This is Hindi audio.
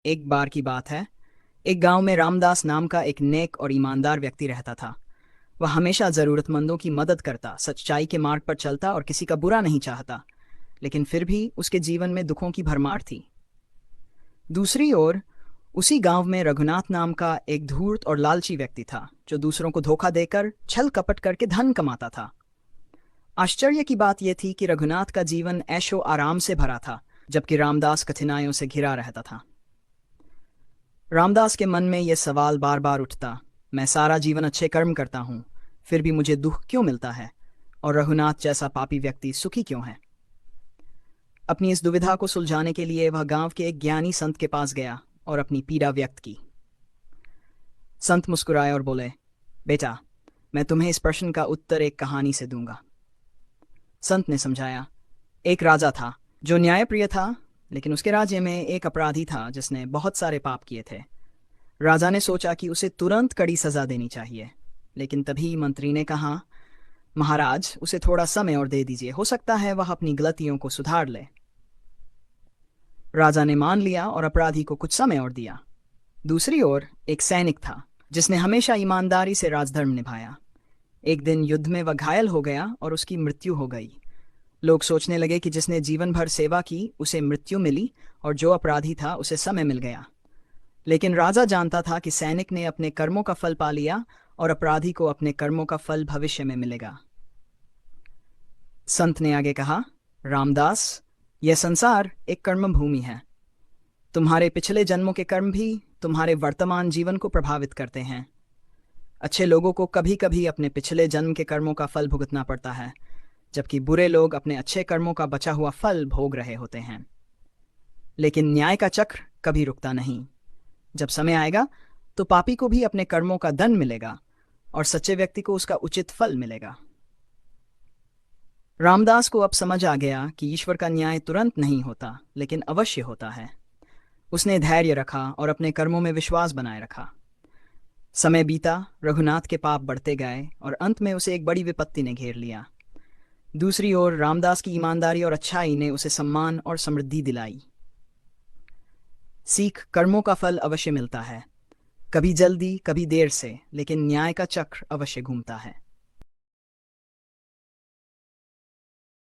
एक बार की बात है। एक गांव में रामदास नाम का एक नेक और ईमानदार व्यक्ति रहता था। वह हमेशा जरूरतमंदों की मदद करता, सच्चाई के मार्ग पर चलता और किसी का बुरा नहीं चाहता। लेकिन फिर भी उसके जीवन में दुखों की भरमार थी। दूसरी ओर उसी गांव में रघुनाथ नाम का एक धूर्त और लालची व्यक्ति था, जो दूसरों को धोखा देकर, छल कपट करके धन कमाता था। आश्चर्य की बात यह थी कि रघुनाथ का जीवन ऐशो आराम से भरा था, जबकि रामदास कठिनाइयों से घिरा रहता था। रामदास के मन में यह सवाल बार बार उठता, मैं सारा जीवन अच्छे कर्म करता हूँ, फिर भी मुझे दुख क्यों मिलता है? और रघुनाथ जैसा पापी व्यक्ति सुखी क्यों है? अपनी इस दुविधा को सुलझाने के लिए वह गांव के एक ज्ञानी संत के पास गया और अपनी पीड़ा व्यक्त की। संत मुस्कुराए और बोले, बेटा, मैं तुम्हें इस प्रश्न का उत्तर एक कहानी से दूंगा। संत ने समझाया, एक राजा था जो न्यायप्रिय था, लेकिन उसके राज्य में एक अपराधी था जिसने बहुत सारे पाप किए थे। राजा ने सोचा कि उसे तुरंत कड़ी सजा देनी चाहिए, लेकिन तभी मंत्री ने कहा, महाराज, उसे थोड़ा समय और दे दीजिए, हो सकता है वह अपनी गलतियों को सुधार ले। राजा ने मान लिया और अपराधी को कुछ समय और दिया। दूसरी ओर एक सैनिक था जिसने हमेशा ईमानदारी से राजधर्म निभाया। एक दिन युद्ध में वह घायल हो गया और उसकी मृत्यु हो गई। लोग सोचने लगे कि जिसने जीवन भर सेवा की उसे मृत्यु मिली, और जो अपराधी था उसे समय मिल गया। लेकिन राजा जानता था कि सैनिक ने अपने कर्मों का फल पा लिया और अपराधी को अपने कर्मों का फल भविष्य में मिलेगा। संत ने आगे कहा, रामदास, यह संसार एक कर्म भूमि है। तुम्हारे पिछले जन्मों के कर्म भी तुम्हारे वर्तमान जीवन को प्रभावित करते हैं। अच्छे लोगों को कभी कभी अपने पिछले जन्म के कर्मों का फल भुगतना पड़ता है, जबकि बुरे लोग अपने अच्छे कर्मों का बचा हुआ फल भोग रहे होते हैं। लेकिन न्याय का चक्र कभी रुकता नहीं। जब समय आएगा तो पापी को भी अपने कर्मों का दंड मिलेगा और सच्चे व्यक्ति को उसका उचित फल मिलेगा। रामदास को अब समझ आ गया कि ईश्वर का न्याय तुरंत नहीं होता, लेकिन अवश्य होता है। उसने धैर्य रखा और अपने कर्मों में विश्वास बनाए रखा। समय बीता, रघुनाथ के पाप बढ़ते गए और अंत में उसे एक बड़ी विपत्ति ने घेर लिया। दूसरी ओर रामदास की ईमानदारी और अच्छाई ने उसे सम्मान और समृद्धि दिलाई। सीख, कर्मों का फल अवश्य मिलता है, कभी जल्दी कभी देर से, लेकिन न्याय का चक्र अवश्य घूमता है।